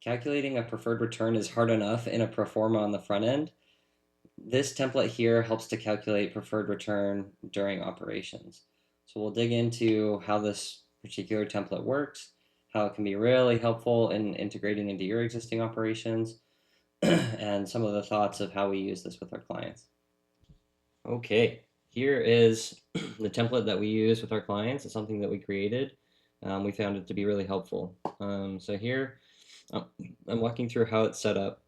Calculating a preferred return is hard enough in a pro forma on the front end. This template here helps to calculate preferred return during operations. So we'll dig into how this particular template works, how it can be really helpful in integrating into your existing operations, and some of the thoughts of how we use this with our clients. Okay, here is the template that we use with our clients. It's something that we created. We found it to be really helpful. So here, I'm walking through how it's set up.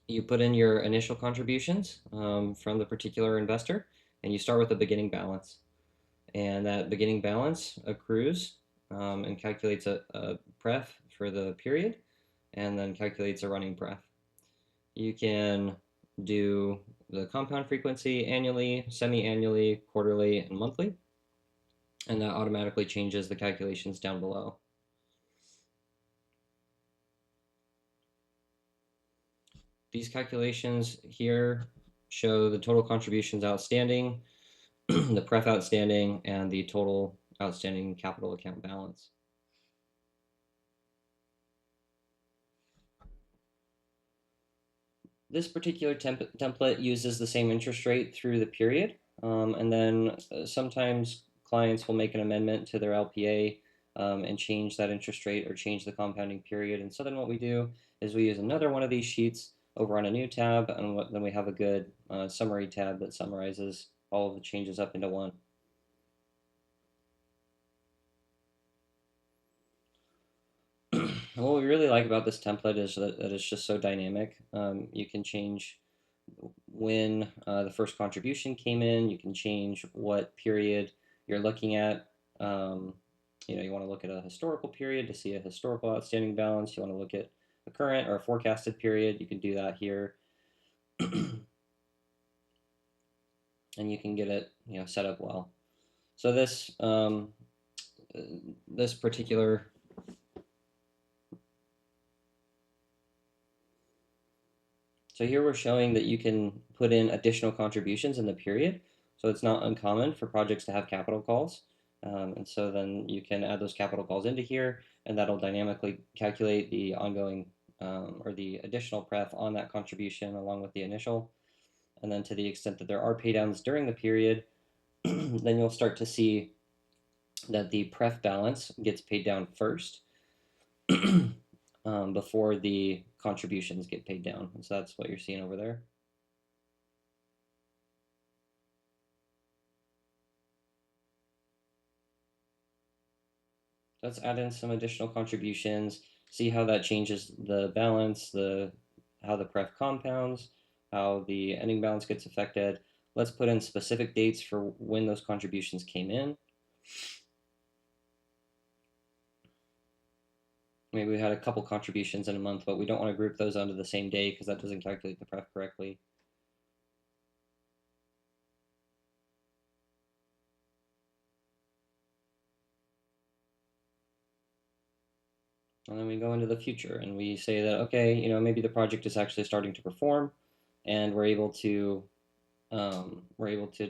You put in your initial contributions from the particular investor, and you start with a beginning balance. And that beginning balance accrues and calculates a pref for the period, and then calculates a running pref. You can do the compound frequency annually, semi-annually, quarterly, and monthly, and that automatically changes the calculations down below. These calculations here show the total contributions outstanding, the pref outstanding, and the total outstanding capital account balance. This particular template uses the same interest rate through the period, and then sometimes clients will make an amendment to their LPA and change that interest rate or change the compounding period. And so then what we do is we use another one of these sheets over on a new tab, and then we have a good summary tab that summarizes all of the changes up into one. And what we really like about this template is that it's just so dynamic. You can change when the first contribution came in. You can change what period you're looking at. You want to look at a historical period to see a historical outstanding balance. You want to look at a current or a forecasted period. You can do that here. And you can get it set up well. So this particular So here we're showing that you can put in additional contributions in the period. So it's not uncommon for projects to have capital calls. And so then you can add those capital calls into here, and that'll dynamically calculate the ongoing or the additional pref on that contribution along with the initial. And then to the extent that there are paydowns during the period, then you'll start to see that the pref balance gets paid down first before the contributions get paid down. And so that's what you're seeing over there. Let's add in some additional contributions, see how that changes the balance, how the pref compounds, how the ending balance gets affected. Let's put in specific dates for when those contributions came in. Maybe we had a couple contributions in a month, but we don't want to group those onto the same day because that doesn't calculate the pref correctly. And then we go into the future and we say that, okay, maybe the project is actually starting to perform, and we're able to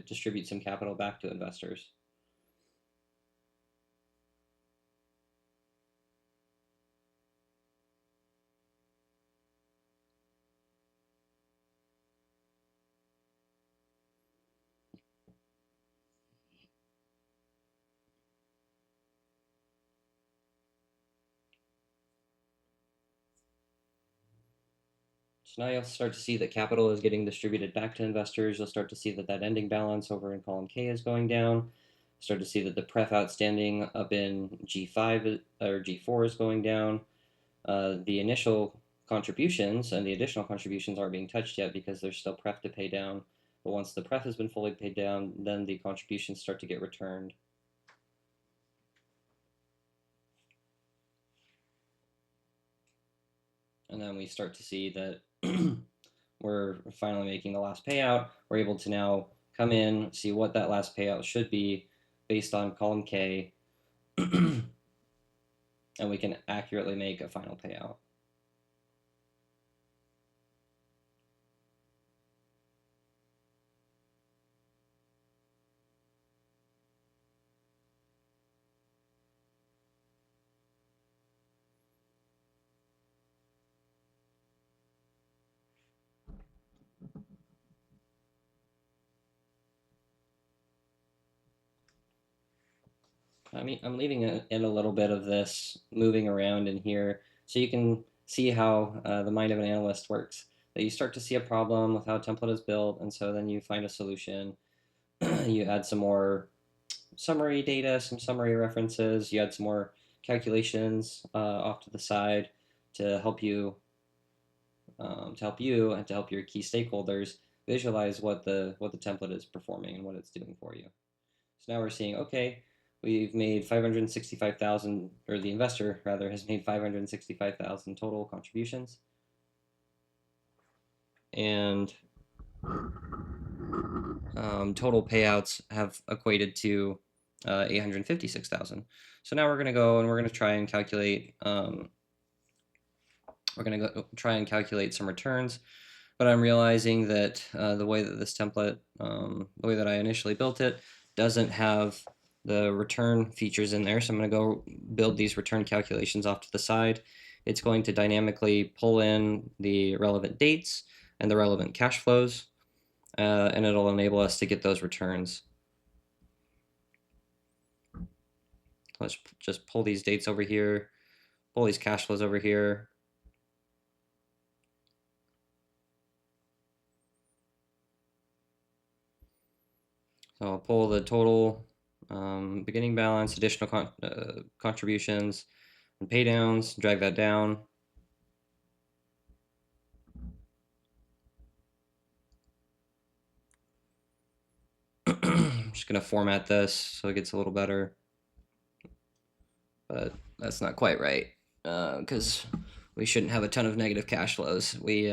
distribute some capital back to investors. So now you'll start to see that capital is getting distributed back to investors. You'll start to see that that ending balance over in column K is going down. Start to see that the pref outstanding up in G5 or G4 is going down. The initial contributions and the additional contributions aren't being touched yet because there's still pref to pay down. But once the pref has been fully paid down, then the contributions start to get returned. And then we start to see that we're finally making the last payout. We're able to now come in, see what that last payout should be based on column K, and we can accurately make a final payout. I'm leaving in a little bit of this moving around in here so you can see how the mind of an analyst works. That you start to see a problem with how a template is built, and so then you find a solution. You add some more summary data, some summary references. You add some more calculations off to the side to help you and to help your key stakeholders visualize what the template is performing and what it's doing for you. So now we're seeing, okay, we've made 565,000, or the investor rather has made 565,000 total contributions, and total payouts have equated to 856,000. So now we're going to go and we're going to try and calculate. We're going to go try and calculate some returns, but I'm realizing that the way that this template, the way that I initially built it, doesn't have the return features in there. So I'm going to go build these return calculations off to the side. It's going to dynamically pull in the relevant dates and the relevant cash flows, and it'll enable us to get those returns. Let's just pull these dates over here, pull these cash flows over here. So I'll pull the total beginning balance, additional contributions, and pay downs, drag that down. I'm just going to format this so it gets a little better. But that's not quite right because we shouldn't have a ton of negative cash flows. We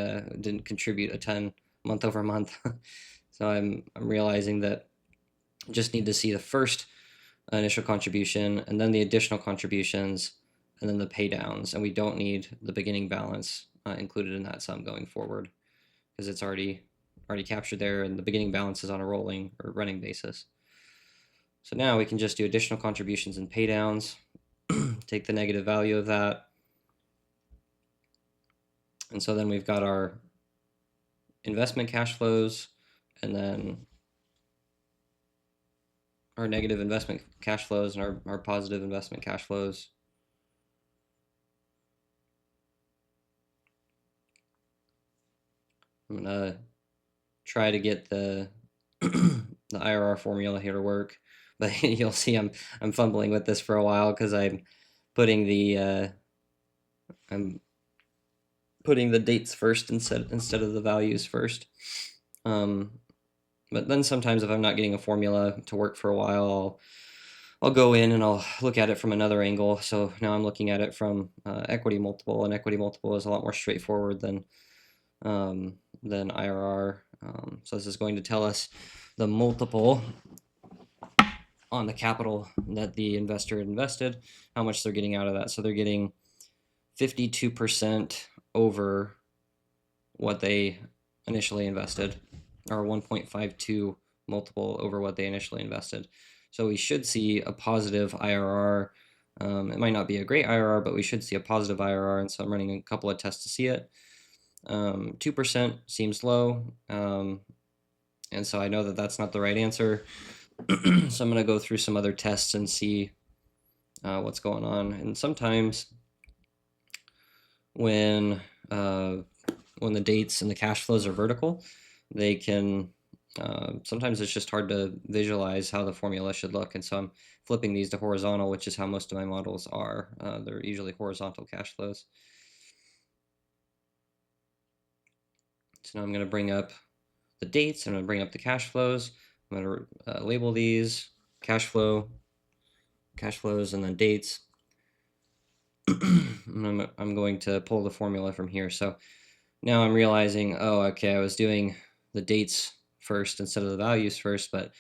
didn't contribute a ton month over month. So I'm realizing that I just need to see the first initial contribution and then the additional contributions and then the pay downs. And we don't need the beginning balance included in that sum going forward because it's already captured there, and the beginning balance is on a rolling or running basis. So now we can just do additional contributions and pay downs, take the negative value of that. And so then we've got our investment cash flows and then our negative investment cash flows and our positive investment cash flows. I'm gonna try to get the the IRR formula here to work, but you'll see I'm fumbling with this for a while because I'm putting the dates first instead of the values first. But then sometimes if I'm not getting a formula to work for a while, I'll go in and I'll look at it from another angle. So now I'm looking at it from equity multiple, and equity multiple is a lot more straightforward than IRR. So this is going to tell us the multiple on the capital that the investor invested, how much they're getting out of that. So they're getting 52% over what they initially invested, or 1.52 multiple over what they initially invested. So we should see a positive IRR. It might not be a great IRR, but we should see a positive IRR, and so I'm running a couple of tests to see it. 2% seems low, and so I know that that's not the right answer. So I'm going to go through some other tests and see what's going on. And sometimes when the dates and the cash flows are vertical, they can sometimes it's just hard to visualize how the formula should look, and so I'm flipping these to horizontal, which is how most of my models are. They're usually horizontal cash flows. So now I'm going to bring up the dates, I'm going to bring up the cash flows. I'm going to label these cash flows, and then dates. And I'm going to pull the formula from here. So now I'm realizing, oh, okay, I was doing the dates first instead of the values first, but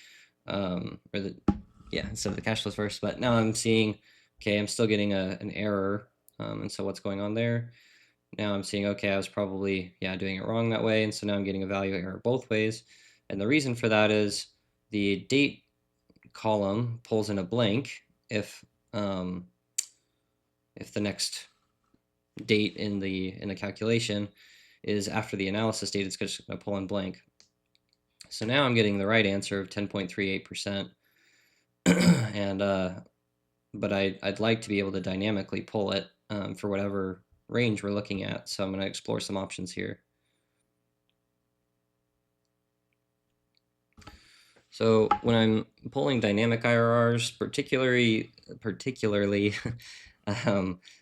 instead of the cash flows first. But now I'm seeing, okay, I'm still getting an error, and so what's going on there? Now I'm seeing, okay, I was probably doing it wrong that way, and so now I'm getting a value error both ways. And the reason for that is the date column pulls in a blank if the next date in the calculation is after the analysis date, it's just going to pull in blank. So now I'm getting the right answer of 10.38%, and but I'd like to be able to dynamically pull it for whatever range we're looking at. So I'm going to explore some options here. So when I'm pulling dynamic IRRs, particularly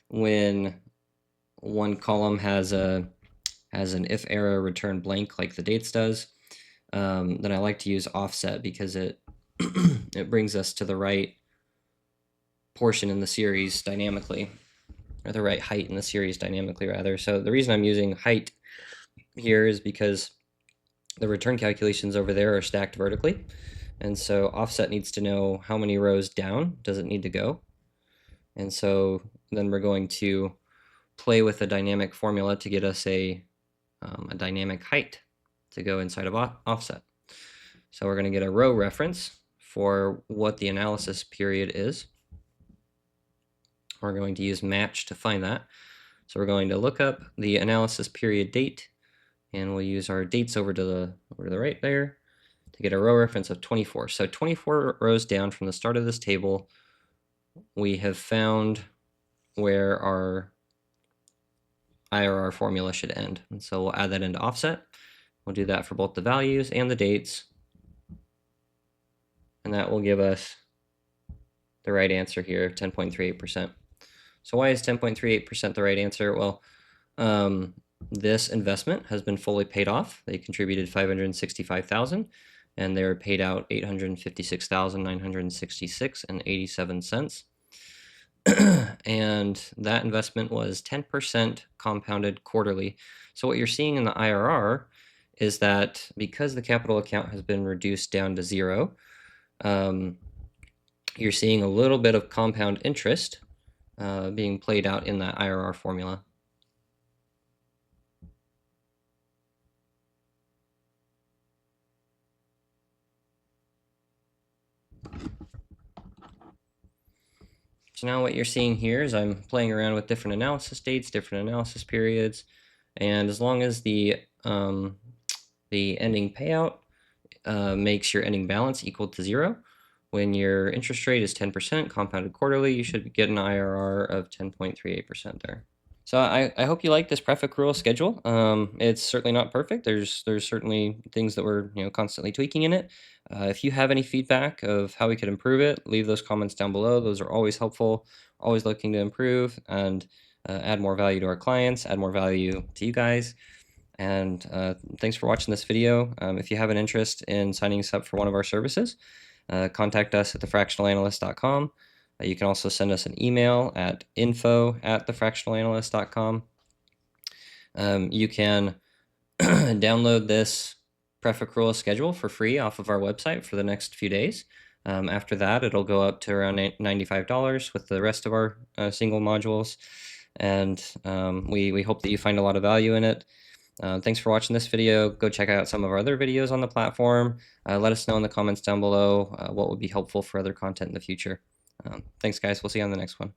when one column has an if error return blank like the dates does, then I like to use offset because it it brings us to the right portion in the series dynamically, or the right height in the series dynamically rather. So the reason I'm using height here is because the return calculations over there are stacked vertically, and so offset needs to know how many rows down does it need to go. And so then we're going to play with a dynamic formula to get us a dynamic height to go inside of offset. So we're going to get a row reference for what the analysis period is. We're going to use match to find that. So we're going to look up the analysis period date, and we'll use our dates over to the right there to get a row reference of 24. So 24 rows down from the start of this table, we have found where our IRR formula should end. And so we'll add that into offset. We'll do that for both the values and the dates. And that will give us the right answer here, 10.38%. So why is 10.38% the right answer? Well, this investment has been fully paid off. They contributed $565,000, and they were paid out $856,966.87. And that investment was 10% compounded quarterly. So what you're seeing in the IRR is that because the capital account has been reduced down to zero, you're seeing a little bit of compound interest being played out in that IRR formula. So now what you're seeing here is I'm playing around with different analysis dates, different analysis periods, and as long as the ending payout makes your ending balance equal to zero, when your interest rate is 10% compounded quarterly, you should get an IRR of 10.38% there. So I hope you like this Pref Accrual Schedule. It's certainly not perfect. There's certainly things that we're constantly tweaking in it. If you have any feedback of how we could improve it, leave those comments down below. Those are always helpful. Always looking to improve and add more value to our clients, add more value to you guys. And thanks for watching this video. If you have an interest in signing us up for one of our services, contact us at thefractionalanalyst.com. You can also send us an email at info@thefractionalanalyst.com. You can download this Pref Accrual Schedule for free off of our website for the next few days. After that, it'll go up to around $95 with the rest of our single modules. And we hope that you find a lot of value in it. Thanks for watching this video. Go check out some of our other videos on the platform. Let us know in the comments down below what would be helpful for other content in the future. Thanks, guys. We'll see you on the next one.